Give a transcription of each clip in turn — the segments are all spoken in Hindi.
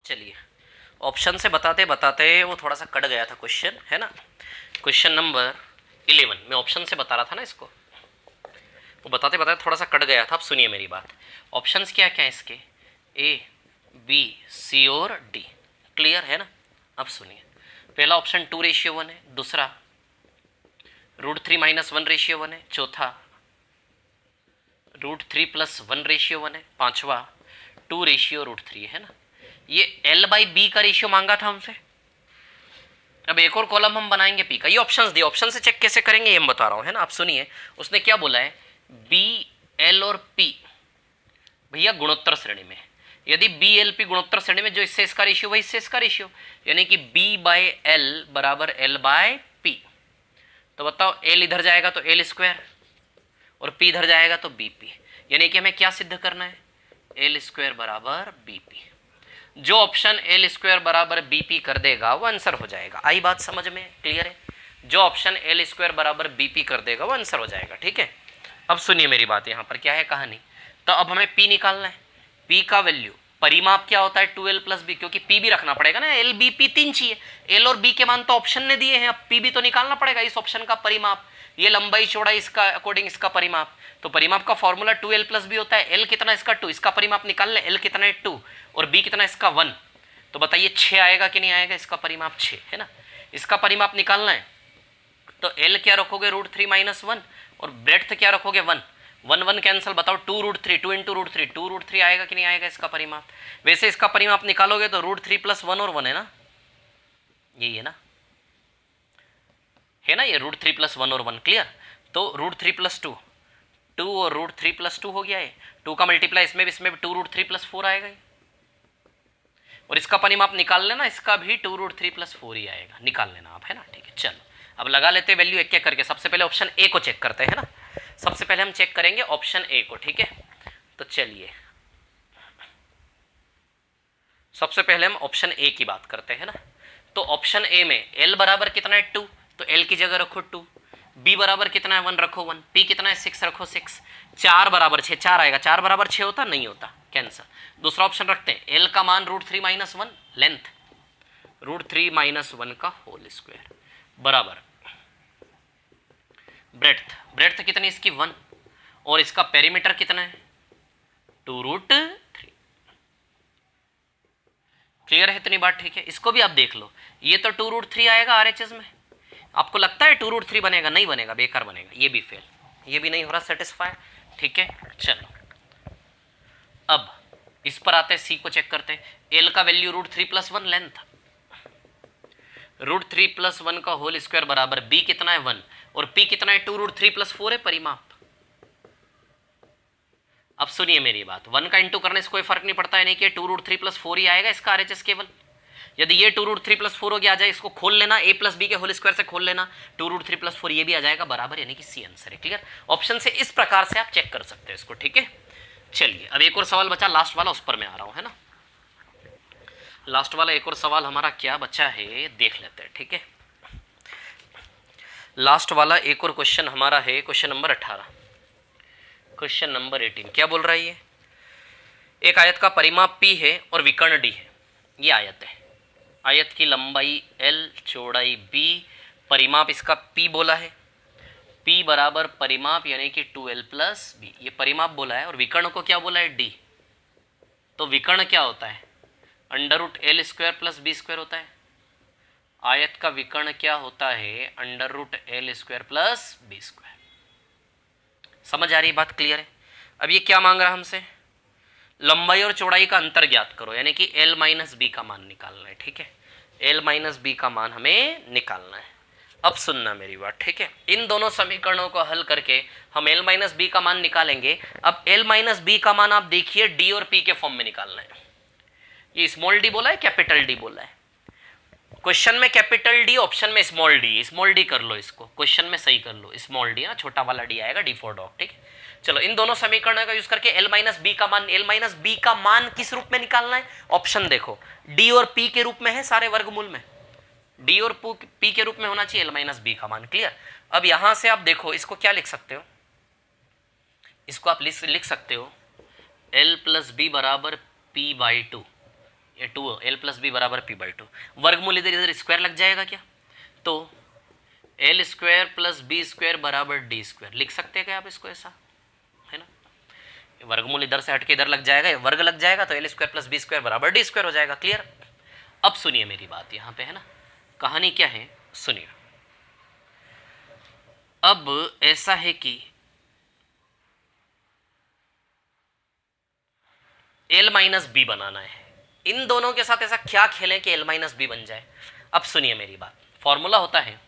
चलिए ऑप्शन से बताते बताते वो थोड़ा सा कट गया था क्वेश्चन, है ना। क्वेश्चन नंबर 11 मैं ऑप्शन से बता रहा था ना इसको, वो बताते बताते थोड़ा सा कट गया था। अब सुनिए मेरी बात, ऑप्शंस क्या क्या है इसके, ए बी सी और डी, क्लियर है ना। अब सुनिए, पहला ऑप्शन 2:1 है, दूसरा √3-1 है, चौथा √3+1 है, पांचवा 2:√3 है ना। ये L/B का रेशियो मांगा था हमसे। अब एक और कॉलम हम बनाएंगे पी का, ये ऑप्शंस दिए, ऑप्शन से चेक कैसे करेंगे ये हम बता रहा हूं, है ना। आप सुनिए, उसने क्या बोला है, बी एल और पी भैया गुणोत्तर श्रेणी में, यदि बी एल पी गुणोत्तर श्रेणी में, जो इससे इसका रेशियो वही इससे इसका रेशियो, यानी कि बी बाय एल बराबर एल बाय पी। तो बताओ एल इधर जाएगा तो एल स्क्वायर और पी इधर जाएगा तो बी पी, यानी कि हमें क्या सिद्ध करना है, एल स्क्वायर बराबर बी पी। जो ऑप्शन एल स्क्वायर बराबर बी पी कर देगा वो आंसर हो जाएगा। आई बात समझ में, क्लियर है। जो ऑप्शन एल स्क्वायर बराबर बी पी कर देगा वो आंसर हो जाएगा, ठीक है। अब सुनिए मेरी बात, यहाँ पर क्या है कहानी। तो अब हमें पी निकालना है, पी का वैल्यू, परिमाप क्या होता है 2l + b, क्योंकि पी भी रखना पड़ेगा ना, एल बी पी तीन चाहिए, एल और बी के मान तो ऑप्शन ने दिए हैं, अब पी भी तो निकालना पड़ेगा इस ऑप्शन का परिमाप, ये लंबाई चौड़ाई इसका अकॉर्डिंग इसका परिमाप। तो परिमाप का फॉर्मूला 2l + b होता है, एल कितना इसका 2, इसका परिमाप निकाल लें, एल कितना है 2 और बी कितना इसका 1। तो बताइए 6 आएगा कि नहीं आएगा, इसका परिमाप 6 है ना। इसका परिमाप निकालना है तो एल क्या रखोगे √3-1 और ब्रेड्थ क्या रखोगे 1, 1 1 कैंसिल, बताओ 2√3, 2 × √3, 2√3 आएगा कि नहीं आएगा इसका परिमाप। वैसे इसका परिमाप निकालोगे तो √3 + 1 और 1 है ना, यही है ना, है ना, ये √3 + 1 और 1, क्लियर। तो √3 + 2, 2 और √3 + 2 हो गया है, 2 का मल्टीप्लाई इसमें भी 2 √3 + 4 आएगा, और इसका परिमाप निकाल लेना, इसका भी 2 √3 + 4 ही आएगा, निकाल लेना आप, है ना, ठीक है। चलो अब लगा लेते हैं वैल्यू एक एक करके। सबसे पहले ऑप्शन ए को चेक करते हैं, है ना, सबसे पहले हम चेक करेंगे ऑप्शन ए को, ठीक है। तो चलिए सबसे पहले हम ऑप्शन ए की बात करते हैं ना। तो ऑप्शन ए में एल बराबर कितना है 2, तो एल की जगह रखो 2, बी बराबर कितना है 1 रखो 1, पी कितना है 6 रखो 6, 4 बराबर 6, 4 आएगा, 4 बराबर 6 होता नहीं होता, कैंसर। दूसरा ऑप्शन रखते हैं, एल का मान √3-1, लेंथ √3-1 का होल स्क्वायर बराबर ब्रेड्थ, ब्रेड्थ कितनी इसकी 1 और इसका पेरीमीटर कितना है 2√3, क्लियर है इतनी बात, ठीक है। इसको भी आप देख लो, ये तो 2√3 आएगा आरएचएस में, आपको लगता है 2√3 बनेगा, नहीं बनेगा, बेकार बनेगा, ये भी फेल, ये भी नहीं हो रहा सेटिस्फाई, ठीक है। चलो अब इस पर आते हैं, सी को चेक करते हैं, एल का वैल्यू √3 + 1 लेंथ, √3 + 1 का होल स्क्वायर बराबर बी कितना है 1 और पी कितना है 2 √3 + 4 है परिमाप। अब सुनिए मेरी बात, 1 का इंटू करने से कोई फर्क नहीं पड़ता है, नहीं कि 2 √3 + 4 ही आएगा इसका आरएचएस केवल। यदि ये 2 √3 + 4 हो गया आ जाए, इसको खोल लेना, a + b के होल स्क्वायर से खोल लेना, 2 √3 + 4 ये भी आ जाएगा बराबर, यानी कि सी आंसर है, क्लियर। ऑप्शन से इस प्रकार से आप चेक कर सकते हैं इसको, ठीक है। चलिए अब एक और सवाल बचा, लास्ट वाला, उस पर मैं आ रहा हूं, है ना। लास्ट वाला एक और सवाल हमारा क्या बचा है देख लेते हैं, ठीक है। लास्ट वाला एक और क्वेश्चन हमारा है क्वेश्चन नंबर 18। क्वेश्चन नंबर 18 क्या बोल रहा है, ये एक आयत का परिमाप p है और विकर्ण d है। ये आयत है, आयत की लंबाई l, चौड़ाई b, परिमाप इसका p बोला है, p बराबर परिमाप यानी कि 2l + b, ये परिमाप बोला है, और विकर्ण को क्या बोला है d। तो विकर्ण क्या होता है, √l² + b² होता है। आयत का विकर्ण क्या होता है, √l² + b²। समझ आ रही बात, क्लियर है। अब ये क्या मांग रहा है हमसे, लंबाई और चौड़ाई का अंतर ज्ञात करो, यानी कि l - b का मान निकालना है, ठीक है। l - b का मान हमें निकालना है। अब सुनना मेरी बात, ठीक है। इन दोनों समीकरणों को हल करके हम l - b का मान निकालेंगे। अब l - b का मान आप देखिए d और p के फॉर्म में निकालना है। ये स्मॉल d बोला है कैपिटल d बोला है, क्वेश्चन में कैपिटल डी, ऑप्शन में स्मॉल डी, स्मॉल डी कर लो इसको, क्वेश्चन में सही कर लो, स्मॉल डी ना, छोटा वाला डी आएगा, डी फॉर डॉग, ठीक है। चलो इन दोनों समीकरणों का यूज करके l - b का मान, l - b का मान किस रूप में निकालना है, ऑप्शन देखो d और p के रूप में है, सारे वर्गमूल में d और p के रूप में होना चाहिए l - b का मान, क्लियर। अब यहां से आप देखो इसको क्या लिख सकते हो, इसको आप लिख सकते हो l + b बराबर p/2, ये 2 एल प्लस बी बराबर पी बाई 2। वर्गमूल इधर इधर स्क्वायर लग जाएगा क्या, तो L square plus B square बराबर डी स्क्वायर लिख सकते हैं क्या आप इसको, ऐसा है ना। वर्गमूल इधर से हटके इधर लग जाएगा, वर्ग लग जाएगा, तो L square plus B square बराबर डी स्क्वायर हो जाएगा। क्लियर। अब सुनिए मेरी बात यहाँ पे, है ना, कहानी क्या है सुनिए। अब ऐसा है कि एल माइनस बी बनाना है, इन दोनों के साथ ऐसा क्या खेलें कि एल माइनस बी बन जाए। अब सुनिए मेरी बात, फॉर्मूला होता है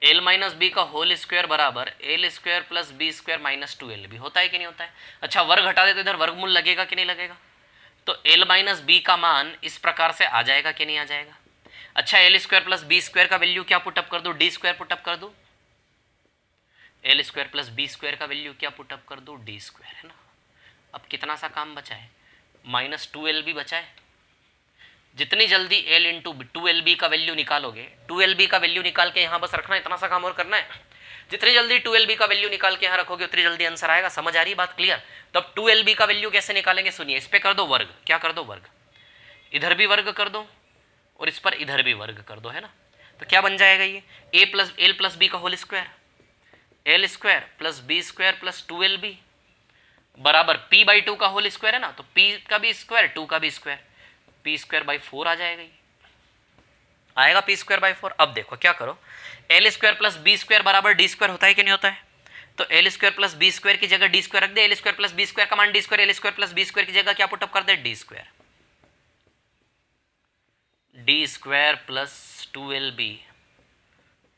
एल माइनस बी का होल स्क्वायर बराबर L square plus B square minus 2 L B, होता है कि नहीं होता है। अच्छा वर्ग हटा दे तो इधर वर्गमूल लगेगा कि नहीं लगेगा, तो एल माइनस बी का मान इस प्रकार से आ जाएगा कि नहीं आ जाएगा। अच्छा L square plus B square का वैल्यू क्या पुटअप कर दो, डी स्क्वायर पुटअप कर दो, L square plus B square का वैल्यू क्या पुटअप कर दो, डी स्क्वायर, है ना। अब कितना सा काम बचा है, माइनस 2LB बचा है। जितनी जल्दी L इंटू 2LB का वैल्यू निकालोगे, 2LB का वैल्यू निकाल के यहाँ बस रखना, इतना सा काम और करना है। जितनी जल्दी 2LB का वैल्यू निकाल के यहाँ रखोगे उतनी जल्दी आंसर आएगा। समझ आ रही बात, क्लियर। तो अब 2LB का वैल्यू कैसे निकालेंगे सुनिए, इस पे कर दो वर्ग, क्या कर दो वर्ग, इधर भी वर्ग कर दो और इस पर इधर भी वर्ग कर दो, है ना। तो क्या बन जाएगा ये एल प्लस बी का whole square, L square plus B square plus 2LB बराबर p बाई 2 का होल स्क्वायर, है ना, तो p का भी स्क्वायर 2 का भी स्क्वायर, p स्क्वायर बाई 4 आ जाएगा, आएगा p स्क्वायर बाई 4। अब देखो क्या करो, l square plus B square बराबर डी स्क्वायर होता है कि नहीं होता है, तो L square plus B square की जगह डी स्क्वायर रख दे, l square plus B square का मान d square, L square plus B square की जगह क्या पुटअप कर दे, d square, d square plus 2LB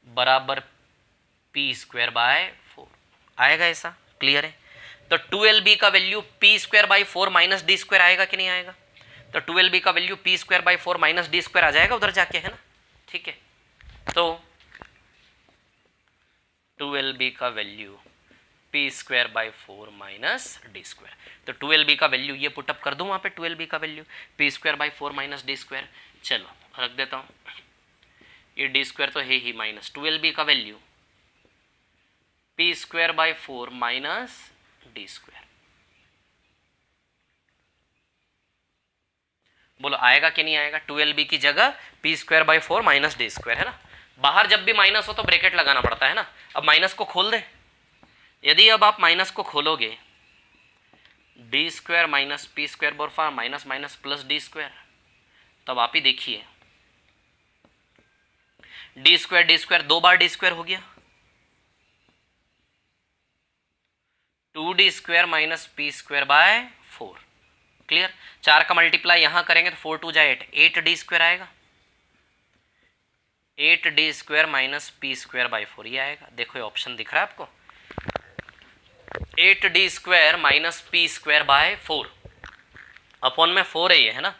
बराबर p स्क्वायर बाय 4 आएगा, ऐसा क्लियर है। तो 2LB का value p square by 4 minus d square आएगा कि नहीं आएगा, तो 2LB का value p square by 4 minus d square आ जाएगा उधर जाके, है ना, ठीक है। तो 2LB का value p square by 4 minus d square, तो 2LB का वैल्यू ये पुटअप कर दूं वहां पे, 2LB का value p square by 4 minus d square, चलो रख देता हूं, ये डी स्क्वायर तो है ही, माइनस 2LB का value p square by 4 minus d square, बोलो आएगा कि नहीं आएगा। 2LB की जगह p square by 4 minus d square, है ना। बाहर जब भी माइनस हो तो ब्रैकेट लगाना पड़ता है ना। अब माइनस को खोल दे, यदि अब आप माइनस को खोलोगे, d square minus p square by 4 minus minus plus d square, तब आप ही देखिए डी स्क्वायर 2 बार डी स्क्वायर हो गया, 2d square minus p square by 4, clear. 4 का मल्टीप्लाई यहां करेंगे तो 4 2 जा 8, 8d स्क्वायर आएगा, 8d square minus p square by 4 ये आएगा। देखो ये ऑप्शन दिख रहा है आपको, 8d square minus p square by 4 upon में 4 है ये, है ना,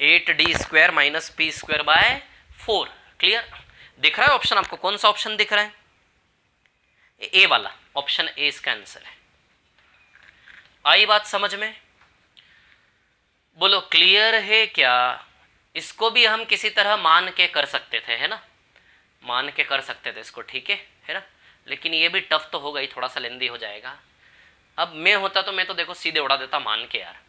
8d square minus p square by 4, clear. दिख रहा है ऑप्शन आपको, कौन सा ऑप्शन दिख रहा है, ए वाला ऑप्शन ए इसका आंसर है। आई बात समझ में, बोलो क्लियर है क्या। इसको भी हम किसी तरह मान के कर सकते थे, है ना, मान के कर सकते थे इसको, ठीक है ना, लेकिन ये भी टफ तो होगा ही, थोड़ा सा लेंदी हो जाएगा। अब मैं होता तो मैं तो देखो सीधे उड़ा देता मान के, यार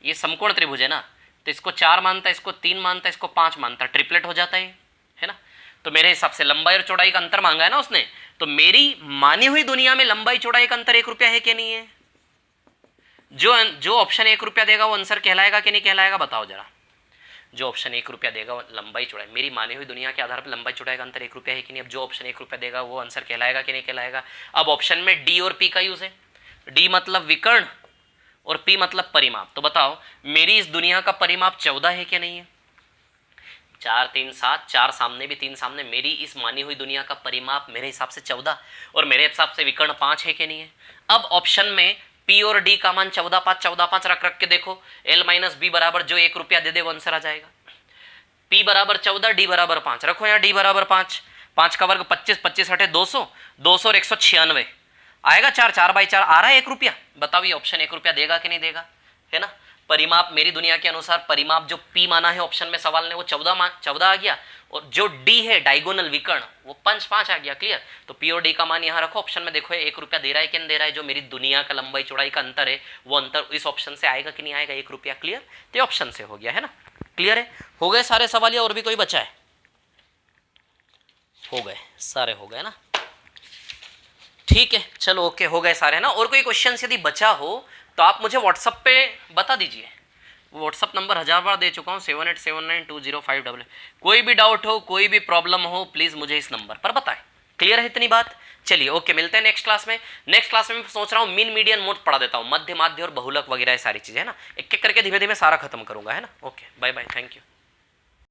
ये समकोण त्रिभुज है ना, तो इसको 4 मानता, इसको 3 मानता, इसको 5 मानता, ट्रिपलेट हो जाता है ना। तो मेरे हिसाब से लंबाई और चौड़ाई का अंतर मांगा है ना उसने, तो मेरी मानी हुई दुनिया में लंबाई चौड़ाई का अंतर 1 रुपया है कि नहीं है। जो ऑप्शन 1 रुपया देगा वो आंसर कहलाएगा कि नहीं कहलाएगा, बताओ जरा। जो ऑप्शन 1 रुपया देगा वो लंबाई चौड़ाई, मेरी मानी हुई दुनिया के आधार पर लंबाई चौड़ाई का अंतर 1 रुपया है कि नहीं। अब जो ऑप्शन 1 रुपया देगा वो आंसर कहलाएगा कि नहीं कहलाएगा। अब ऑप्शन में डी और पी का यूज है, डी मतलब विकर्ण और पी मतलब परिमाप। तो बताओ मेरी इस दुनिया का परिमाप 14 है कि नहीं है, 4 3 7, 4 सामने भी 3 सामने, मेरी इस मानी हुई दुनिया का परिमाप मेरे हिसाब से 14 और मेरे हिसाब से विकर्ण 5 है कि नहीं है। अब ऑप्शन में P और D का मान 14 5 रख के देखो, L माइनस बी बराबर जो 1 रुपया दे दे वो आंसर आ जाएगा। P बराबर 14, D बराबर 5 रखो यहाँ, D बराबर 5, 5 का वर्ग 25, 25 हटे 200, 200 और 196 आएगा, 4 4 बाई 4 आ रहा है 1 रुपया। बताओ ये ऑप्शन 1 रुपया देगा कि नहीं देगा, है ना। परिमाप मेरी दुनिया के अनुसार परिमाप जो P माना है ऑप्शन में सवाल ने वो 14 आ गया, और जो D है डायगोनल विकर्ण वो 5 आ गया। क्लियर? तो P और D का मान यहाँ रखो ऑप्शन में, देखो 1 रुपया दे रहा है कि नहीं दे रहा है, जो मेरी दुनिया का लंबाई चौड़ाई का अंतर है वो अंतर इस ऑप्शन से आएगा कि नहीं आएगा, 1 रुपया। क्लियर? तो ऑप्शन से हो गया है ना। क्लियर है? हो गए सारे सवाल या और भी कोई बचा है? हो गए सारे, हो गए ना। ठीक है चलो ओके, हो गए सारे ना। और कोई क्वेश्चन यदि बचा हो तो आप मुझे व्हाट्सएप पे बता दीजिए, व्हाट्सएप नंबर 1000 बार दे चुका हूँ 7879205888। कोई भी डाउट हो, कोई भी प्रॉब्लम हो, प्लीज मुझे इस नंबर पर बताएं। क्लियर है इतनी बात? चलिए ओके, मिलते हैं नेक्स्ट क्लास में। नेक्स्ट क्लास में मैं सोच रहा हूँ मीन मीडियन मोड पढ़ा देता हूँ, मध्य माध्य और बहुलक वगैरह सारी चीजें है ना, एक एक करके धीमे धीमे सारा खत्म करूंगा है ना। Okay bye bye, thank you.